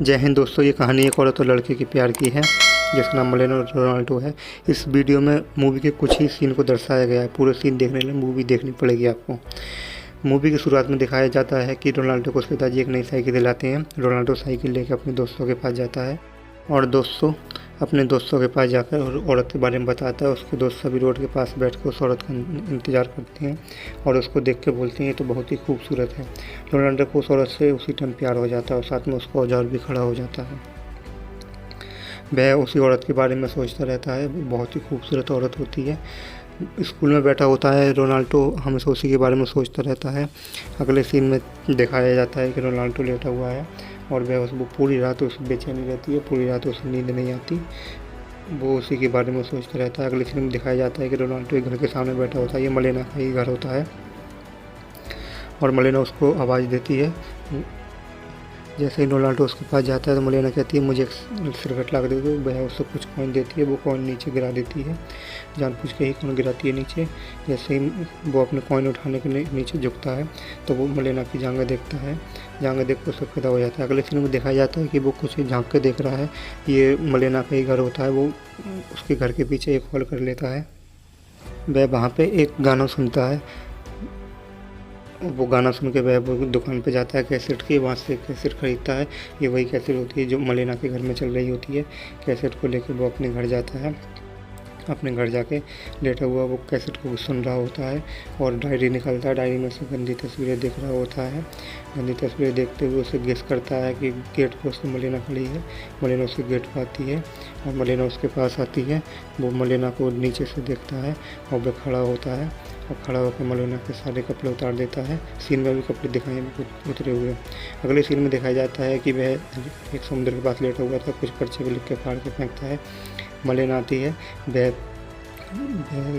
जय हिंद दोस्तों, ये कहानी एक औरत और लड़के के प्यार की है जिसका नाम मलेनो रोनाल्डो है। इस वीडियो में मूवी के कुछ ही सीन को दर्शाया गया है। पूरे सीन देखने के लिए मूवी देखनी पड़ेगी आपको। मूवी की शुरुआत में दिखाया जाता है कि रोनाल्डो को उसके पिताजी एक नई साइकिल दिलाते हैं। रोनाल्डो साइकिल लेकर अपने दोस्तों के पास जाता है और अपने दोस्तों के पास जाकर और औरत के बारे में बताता है। उसके दोस्त सभी रोड के पास बैठकर उस औरत का इंतज़ार करते हैं और उसको देख के बोलते हैं, तो बहुत ही खूबसूरत है। रोनाल्डो को उस औरत से उसी टाइम प्यार हो जाता है और साथ में उसका औजार भी खड़ा हो जाता है। वह उसी औरत के बारे में सोचता रहता है। बहुत ही खूबसूरत औरत होती है। स्कूल में बैठा होता है रोनाल्डो, हमेशा उसी के बारे में सोचता रहता है। अगले सीन में दिखाया जाता है कि रोनाल्डो लेटा हुआ है और वह उसको पूरी रात उस बेचैनी रहती है, पूरी रात उसे नींद नहीं आती। वो उसी के बारे में सोचता रहता है। अगले सीन में दिखाया जाता है कि रोनाल्डो एक घर के सामने बैठा होता है। ये मलेना का ही घर होता है और मलेना उसको आवाज़ देती है। जैसे ही रोनाल्डो उसके पास जाता है तो मलेना कहती है, मुझे एक सिगरेट ला कर दे दो। वह उसको कुछ कॉइन देती है, वो कॉइन नीचे गिरा देती है, जानबूझ के ही कॉइन गिराती है नीचे। जैसे ही वो अपने कॉइन उठाने के नीचे झुकता है तो वो मलेना की जांघें देखता है। जांघें देख कर उसको पैदा हो जाता है। अगले सीन में दिखाया जाता है कि वो कुछ झांक के देख रहा है। ये मलेना का ही घर होता है। वो उसके घर के पीछे एक हॉल कर लेता है। वह वहाँ पे एक गाना सुनता है। वो गाना सुन के वह दुकान पे जाता है कैसेट की, वहाँ से कैसेट खरीदता है। ये वही कैसेट होती है जो मलेना के घर में चल रही होती है। कैसेट को लेकर वो अपने घर जाता है। अपने घर जाके लेटा हुआ वो कैसेट को सुन रहा होता है और डायरी निकालता है। डायरी में से गंदी तस्वीरें देख रहा होता है। गंदी तस्वीरें देखते हुए उसे गेस करता है कि गेट पर उसकी मलेना खड़ी है। मलेना उसके गेट पर आती है और मलेना उसके पास आती है। वो मलेना को नीचे से देखता है और वह खड़ा होता है और खड़ा होकर मलेना के सारे कपड़े उतार देता है। सीन में भी कपड़े दिखाए उतरे हुए। अगले सीन में दिखाया जाता है कि वह एक समुद्र के पास लेटा हुआ था। कुछ पर्चे भी लिख के फाड़ के फेंकता है। मलेना आती है। वह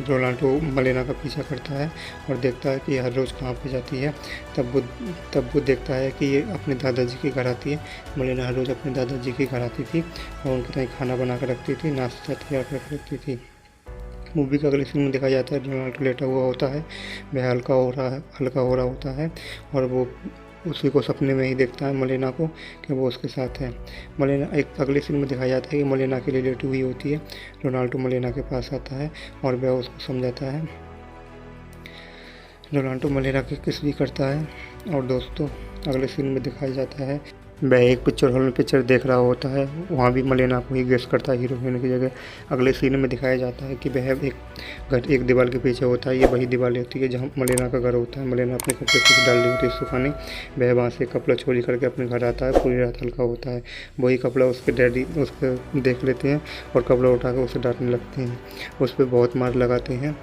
रोनाल्डो मलेना का पीछा करता है और देखता है कि हर रोज़ कहाँ पे जाती है। तब वो देखता है कि ये अपने दादाजी के घर आती है। मलेना हर रोज़ अपने दादाजी के घर आती थी और उनके लिए खाना बना कर रखती थी, नाश्ता तैयार कर रखती थी। मूवी का अगले सीन में दिखाया जाता है रोनाल्डो लेटा हुआ होता है। वह हल्का हो रहा होता है और वो उसी को सपने में ही देखता है मलेना को कि वो उसके साथ है। मलेना एक अगले सीन में दिखाया जाता है कि मलेना के लिए लेटी हुई होती है। रोनाल्डो मलेना के पास आता है और वह उसको समझाता है। रोनाल्डो मलेना की किस भी करता है। और दोस्तों अगले सीन में दिखाया जाता है वह एक पिक्चर हॉल में पिक्चर देख रहा होता है। वहाँ भी मलेना को ही गेस करता है हीरो हीरोइन की जगह। अगले सीन में दिखाया जाता है कि वह एक दीवार के पीछे होता है। ये वही दीवार होती है जहाँ मलेना का घर होता है। मलेना अपने कपड़े कुछ डाल रही होती है सुखाने। वह वहाँ से कपड़ा चोरी करके अपने घर आता है। पूरी रात हल्का होता है। वही कपड़ा उसके डैडी उसके देख लेते हैं और कपड़ा उठा कर उसे डांटने लगते हैं। उस पर बहुत मार लगाते हैं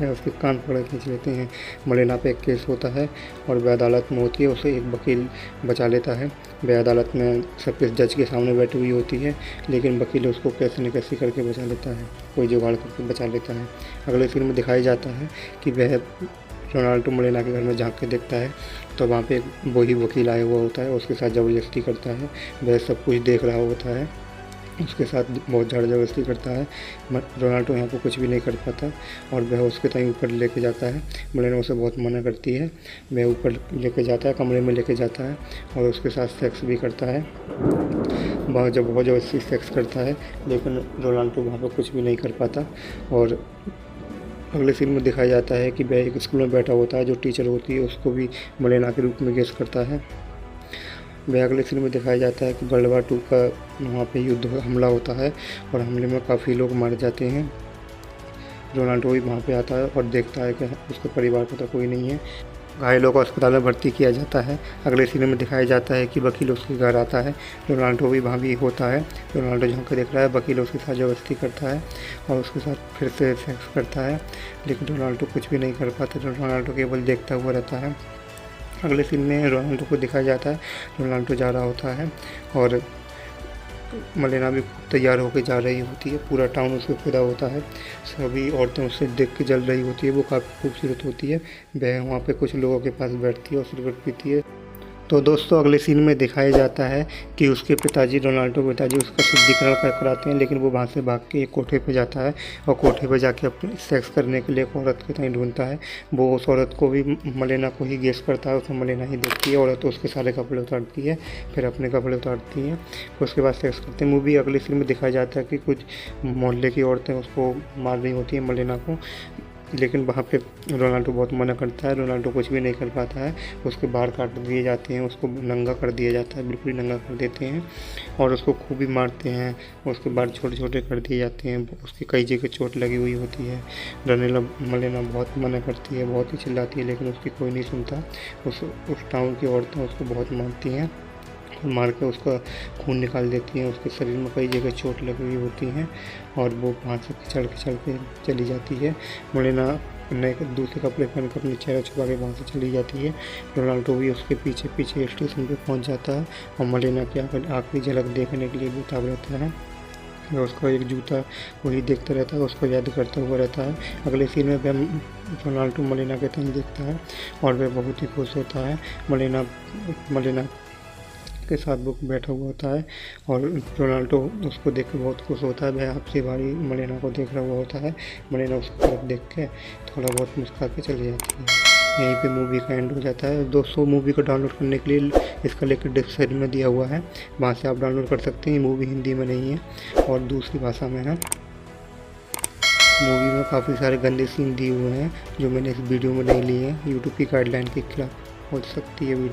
उसके कान पकड़ खींच लेते हैं। मलेना पे एक केस होता है और वह अदालत में होती है। उसे एक वकील बचा लेता है। वह अदालत में सबके जज के सामने बैठी हुई होती है, लेकिन वकील उसको कैसे न कैसे करके बचा लेता है, कोई जुगाड़ करके बचा लेता है। अगले फिल्म में दिखाया जाता है कि वह रोनाल्डो मलेना के घर में झांक के देखता है तो वहाँ पे वही वकील आया हुआ होता है। उसके साथ ज़बरदस्ती करता है। वह सब कुछ देख रहा होता है, उसके साथ बहुत ज़बरदस्ती करता है। रोनाल्डो यहाँ पर कुछ भी नहीं कर पाता और वह उसके ताई ऊपर लेके जाता है। मलेना उसे बहुत मना करती है। वह ऊपर लेके जाता है, कमरे में लेके जाता है और उसके साथ सेक्स भी करता है। बहुत ज़बरदस्ती सेक्स करता है, लेकिन रोनाल्डो वहाँ पर कुछ भी नहीं कर पाता। और अगले सीन में दिखाया जाता है कि वह एक स्कूल में बैठा होता है। जो टीचर होती है उसको भी मलेना के रूप में गेस करता है। वह अगले सीन में दिखाया जाता है कि वर्ल्ड वार 2 का वहाँ पे हमला होता है और हमले में काफ़ी लोग मारे जाते हैं। रोनाल्डो भी वहाँ पे आता है और देखता है कि उसके परिवार का तो कोई नहीं है। घायलों को अस्पताल में भर्ती किया जाता है। अगले सीन में दिखाया जाता है कि वकील उसके घर आता है। रोनाल्डो भी वहाँ भी होता है। रोनाल्डो झाँक के देख रहा है। वकील उसके साथ ज़बरदस्ती करता है और उसके साथ फिर से सेक्स करता है, लेकिन रोनाल्डो कुछ भी नहीं कर पाता। रोनाल्डो केवल देखता हुआ रहता है। अगले सीन में रोनाल्डो को दिखाया जाता है। रोनाल्डो जा रहा होता है और मलेना भी तैयार होकर जा रही होती है। पूरा टाउन उसको फिदा होता है। सभी औरतें उससे देख के जल रही होती है। वो काफ़ी खूबसूरत होती है। वह वहाँ पे कुछ लोगों के पास बैठती है और सिगरेट पीती है। तो दोस्तों अगले सीन में दिखाया जाता है कि उसके पिताजी, रोनाल्डो के पिताजी उसका शुद्धिकरण कराते हैं, लेकिन वो वहाँ से भाग के एक कोठे पे जाता है और कोठे पे जाके अपने सेक्स करने के लिए एक औरत के ताई ढूंढता है। वो उस औरत को भी, मलेना को ही गेस करता है, उसमें मलेना ही देखती है। औरत तो उसके सारे कपड़े उतारती है, फिर अपने कपड़े उतारती हैं, फिर उसके बाद सेक्स करते हैं। मूवी अगले सीन में दिखाया जाता है कि कुछ मोहल्ले की औरतें उसको मार रही होती हैं, मलेना को, लेकिन वहाँ पे रोनाल्डो बहुत मना करता है। रोनाल्डो कुछ भी नहीं कर पाता है, उसके बाल काट दिए जाते हैं, उसको नंगा कर दिया जाता है, बिल्कुल नंगा कर देते हैं और उसको खूब ही मारते हैं। उसके बाल छोटे छोटे कर दिए जाते हैं, उसकी कई जगह चोट लगी हुई होती है। रनेला मलेना बहुत मना करती है, बहुत ही चिल्लाती है, लेकिन उसकी कोई नहीं सुनता। उस टाउन की औरतें उसको बहुत मारती हैं, मार के उसका खून निकाल देती हैं, उसके शरीर में कई जगह चोट लगी हुई होती हैं और वो वहाँ से चढ़ के चली जाती है। मलेना नए दूसरे कपड़े पहन कर अपनी चेहरा छुपा के वहाँ से चली जाती है। रोनाल्डो भी उसके पीछे पीछे स्टेशन पे पहुँच जाता है और मलेना की आखिरी झलक देखने के लिए बेताब रहता है। उसका एक जूता वही देखता रहता है, उसको याद करता हुआ रहता है। अगले सीन में वह रोनाल्डो मलेना के तंग देखता है और वह बहुत ही खुश होता है। मलेना के साथ वो बैठा हुआ होता है और रोनाल्डो उसको देख कर बहुत खुश होता है। वह आपसी बारी मलेना को देख रहा हुआ होता है। मलेना उसकी तरफ देख के थोड़ा बहुत मुस्कुरा के चली जाती है। यहीं पे मूवी का एंड हो जाता है। दोस्तों मूवी को डाउनलोड करने के लिए इसका लिंक डिस्क्रिप्शन में दिया हुआ है, वहाँ से आप डाउनलोड कर सकते हैं। मूवी हिंदी में नहीं है और दूसरी भाषा में है। मूवी में काफ़ी सारे गंदे सीन दिए हुए हैं जो मैंने इस वीडियो में नहीं लिए हैं। यूट्यूब की गाइडलाइन के खिलाफ हो सकती है वीडियो।